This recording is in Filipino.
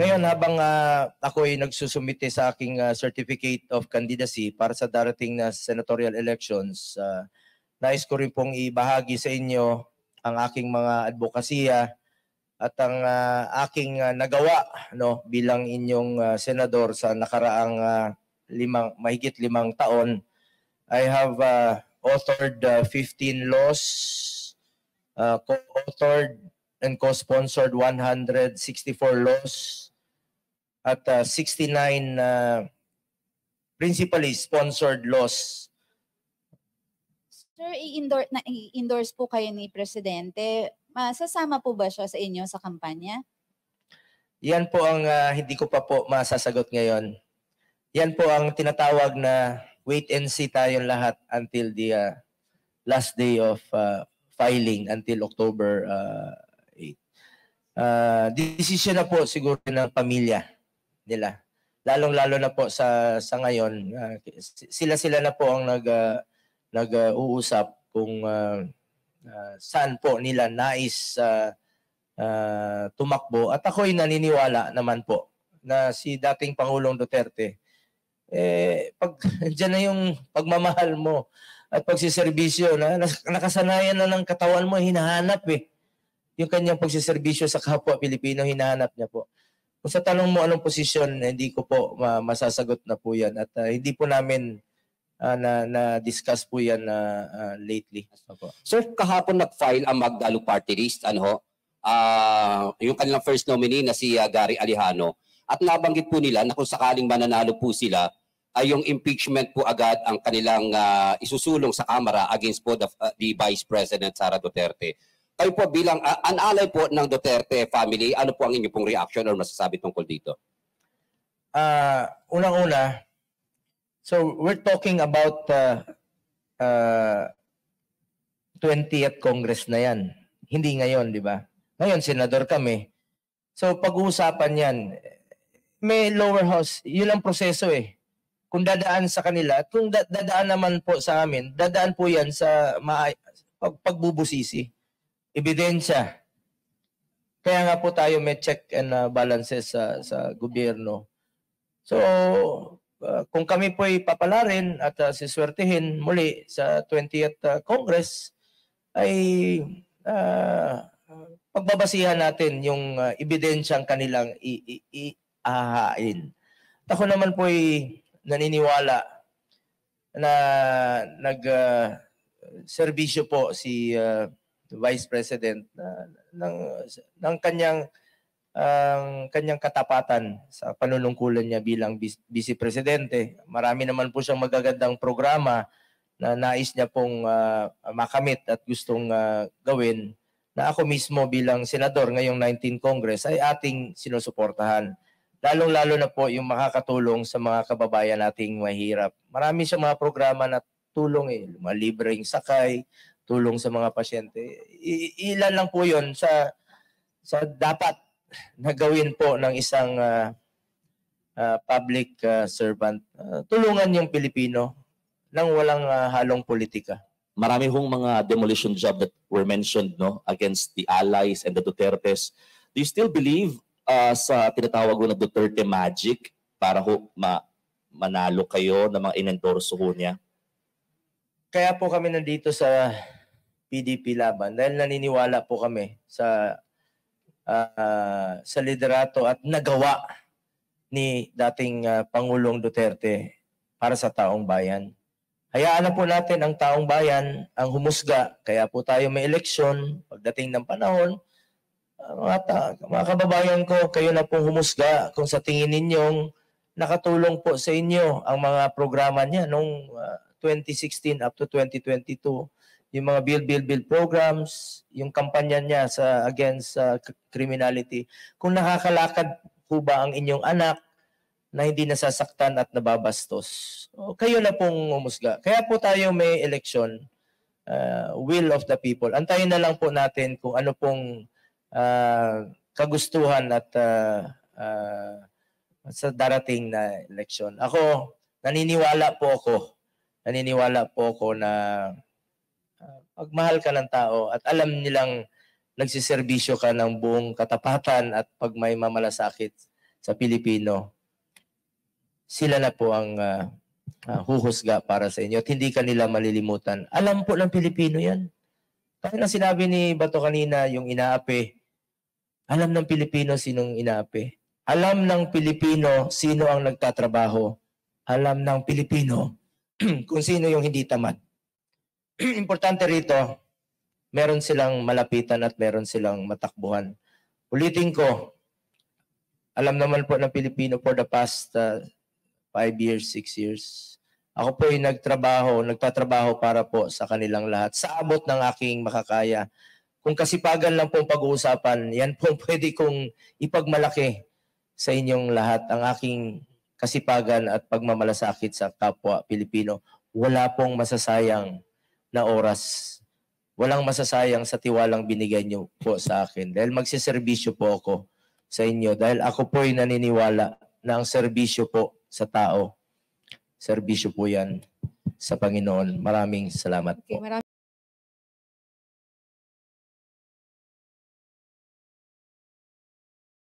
Ngayon, habang ako ay nagsusumite sa aking certificate of candidacy para sa darating na senatorial elections, nais ko rin pong ibahagi sa inyo ang aking mga advokasya at ang aking nagawa bilang inyong senador sa nakaraang mahigit 5 taon. I have authored 15 laws, co-authored and co-sponsored 164 laws at 69 principally sponsored laws. Sir, i-endorse po kayo ni Presidente. Masasama po ba siya sa inyo sa kampanya? Yan po ang hindi ko pa po masasagot ngayon. Yan po ang tinatawag na wait and see tayong lahat until the last day of filing, until October 8. Decision na po siguro ng pamilya nila. Lalong-lalo na po sa ngayon, sila na po ang nag-uusap kung saan po nila nais tumakbo. At ako'y naniniwala naman po na si dating Pangulong Duterte, pag dyan na yung pagmamahal mo at pagsiservisyo na nakasanayan na ng katawan mo, hinahanap yung kanyang pagsiservisyo sa kapwa Pilipino, hinahanap niya po. Kung sa tanong mo anong posisyon, hindi ko po masasagot na po yan at hindi po namin na-discuss po yan lately. Sir, kahapon nag-file ang Magdalo Party List, yung kanilang first nominee na si Gary Alejano. At nabanggit po nila na kung sakaling mananalo po sila, ay yung impeachment po agad ang kanilang isusulong sa Kamara against po the Vice President Sara Duterte. Kayo po bilang an-alay po ng Duterte family, ano po ang inyong pong reaction or masasabi tungkol dito? Unang-una, so we're talking about 20th Congress na yan. Hindi ngayon, di ba? Ngayon, senador kami. So pag-uusapan yan, may lower house, yun ang proseso Kung dadaan sa kanila, at kung dadaan naman po sa amin, dadaan po yan sa pagbubusisi, ebidensya. Kaya nga po tayo may check and balances sa gobyerno. So, kung kami po ay papalarin at siswertehin muli sa 20th Congress, ay pagbabasihan natin yung ebidensyang kanilang ihahain. Ako naman po ay naniniwala na nag-serbisyo po si Vice President ng kanyang katapatan sa panunungkulan niya bilang Vice Presidente. Marami naman po siyang magagandang programa na nais niya pong makamit at gustong gawin na ako mismo bilang senador ngayong 19th Congress ay ating sinusuportahan. Lalong-lalo na po yung makakatulong sa mga kababayan nating mahirap. Marami siyang mga programa na tulong mga libreng sakay, tulong sa mga pasyente. Ilan lang po yun sa dapat na gawin po ng isang public servant. Tulungan yung Pilipino nang walang halong politika. Marami hong mga demolition job that were mentioned against the allies and the Dutertes. Do you still believe sa tinatawag na Duterte Magic para manalo kayo ng mga inendorso niya? Kaya po kami nandito sa PDP Laban dahil naniniwala po kami sa liderato at nagawa ni dating Pangulong Duterte para sa taong bayan. Hayaan na po natin ang taong bayan ang humusga. Kaya po tayo may eleksyon pagdating ng panahon. Mga kababayan ko, kayo na pong humusga kung sa tingin ninyong nakatulong po sa inyo ang mga programa niya noong 2016 up to 2022. Yung mga build programs, yung kampanya niya against criminality. Kung nakakalakad po ba ang inyong anak na hindi nasasaktan at nababastos, kayo na pong humusga. Kaya po tayo may election, will of the people. Antayin na lang po natin kung ano pong kagustuhan at sa darating na eleksyon. Naniniwala po ako na pagmahal ka ng tao at alam nilang nagsiservisyo ka ng buong katapatan at pag may mamalasakit sa Pilipino, sila na po ang huhusga para sa inyo at hindi kanila malilimutan. Alam po ng Pilipino yan. Kaya na sinabi ni Bato kanina, yung inaapi, alam ng Pilipino sinong inaapi. Alam ng Pilipino sino ang nagtatrabaho. Alam ng Pilipino kung sino yung hindi tamad. Importante rito, meron silang malapitan at meron silang matakbuhan. Ulitin ko, alam naman po ng Pilipino for the past 5 years, 6 years. Ako po ay nagtatrabaho para po sa kanilang lahat. Sa abot ng aking makakaya. Kung kasipagan lang pong pag-uusapan, yan pong pwede kong ipagmalaki sa inyong lahat. Ang aking kasipagan at pagmamalasakit sa kapwa Pilipino. Wala pong masasayang na oras. Walang masasayang sa tiwalang binigay niyo po sa akin. Dahil magsiservisyo po ako sa inyo. Dahil ako po ay naniniwala na ang serbisyo po sa tao, serbisyo po yan sa Panginoon. Maraming salamat po. Okay,